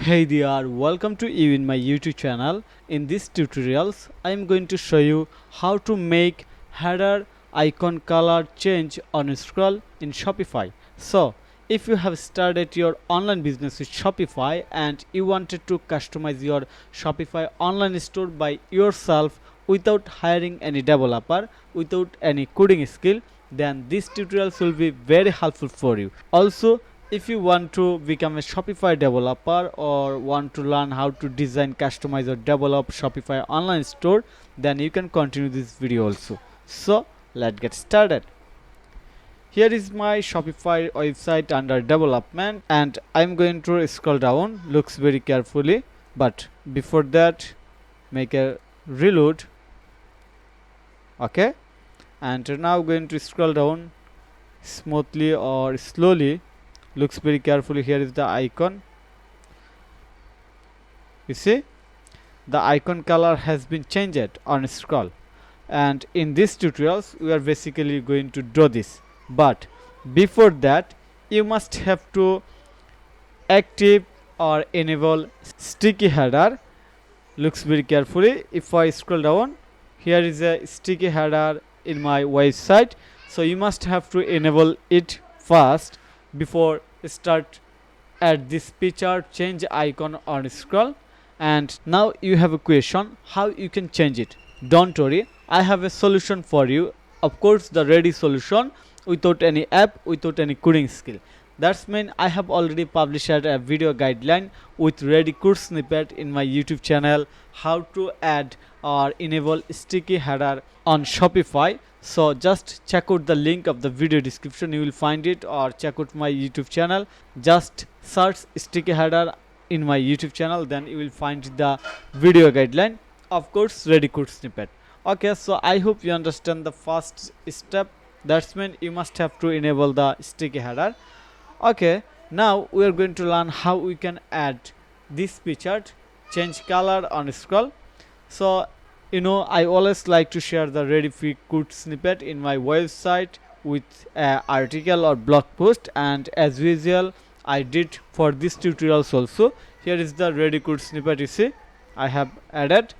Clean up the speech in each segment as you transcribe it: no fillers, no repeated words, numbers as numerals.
Hey there, welcome to you in my YouTube channel. In this tutorials, I am going to show you how to make header icon color change on scroll in Shopify. So, if you have started your online business with Shopify and you wanted to customize your Shopify online store by yourself without hiring any developer, without any coding skill, then these tutorials will be very helpful for you. Also, if you want to become a Shopify developer or want to learn how to design, customize or develop Shopify online store, then you can continue this video also. So let's get started. Here is my Shopify website under development and I'm going to scroll down. Looks very carefully, but before that make a reload. Okay, and now going to scroll down smoothly or slowly. Looks very carefully. Here is the icon. You see the icon color has been changed on scroll, and in this tutorials we are basically going to draw this, but before that you must have to active or enable sticky header. Looks very carefully. If I scroll down, here is a sticky header in my website, so you must have to enable it first before start at this picture change icon on scroll. And now you have a question how you can change it. Don't worry, I have a solution for you. Of course, the ready solution without any app, without any coding skill. That's mean I have already published a video guideline with ready code snippet in my YouTube channel how to add or enable sticky header on Shopify. So just check out the link of the video description, you will find it, or check out my YouTube channel. Just search sticky header in my YouTube channel, then you will find the video guideline. Of course, ready code snippet. Okay, so I hope you understand the first step. That's mean you must have to enable the sticky header. Okay, now we are going to learn how we can add this picture change color on scroll. So I always like to share the ready free code snippet in my website with an article or blog post, and as usual I did for this tutorials also. Here is the ready code snippet. You see I have added,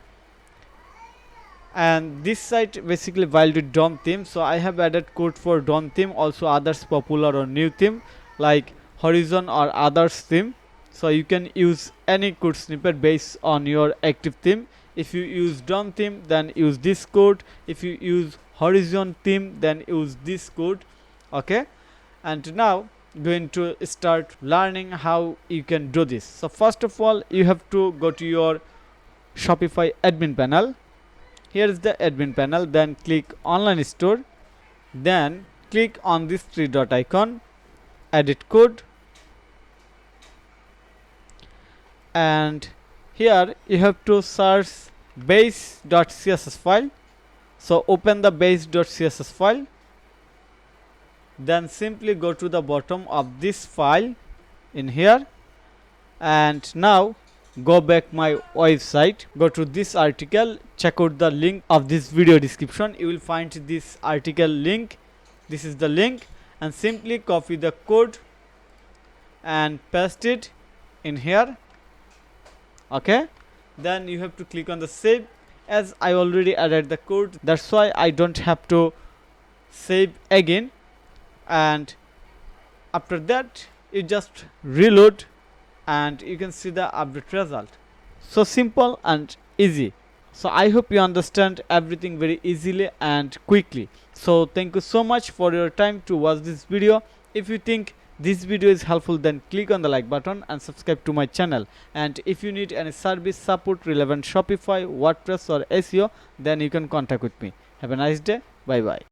and this site basically while with DOM theme, so I have added code for DOM theme, also others popular or new theme like Horizon or others theme. So you can use any code snippet based on your active theme. If you use DOM theme, then use this code. If you use Horizon theme, then use this code. Okay, and now going to start learning how you can do this. So first of all, you have to go to your Shopify admin panel. Here is the admin panel, then click online store, then click on this three dot icon, edit code, and here you have to search base.css file. So open the base.css file, then simply go to the bottom of this file in here, and now go back my website, go to this article, check out the link of this video description. You will find this article link. This is the link, and simply copy the code and paste it in here. Okay, then you have to click on the save. As I already added the code, that's why I don't have to save again, and after that you just reload and you can see the update result. So simple and easy. So I hope you understand everything very easily and quickly. So thank you so much for your time to watch this video. If you think this video is helpful, then click on the like button and subscribe to my channel. And if you need any service support relevant Shopify, WordPress or SEO, then you can contact with me. Have a nice day. Bye bye.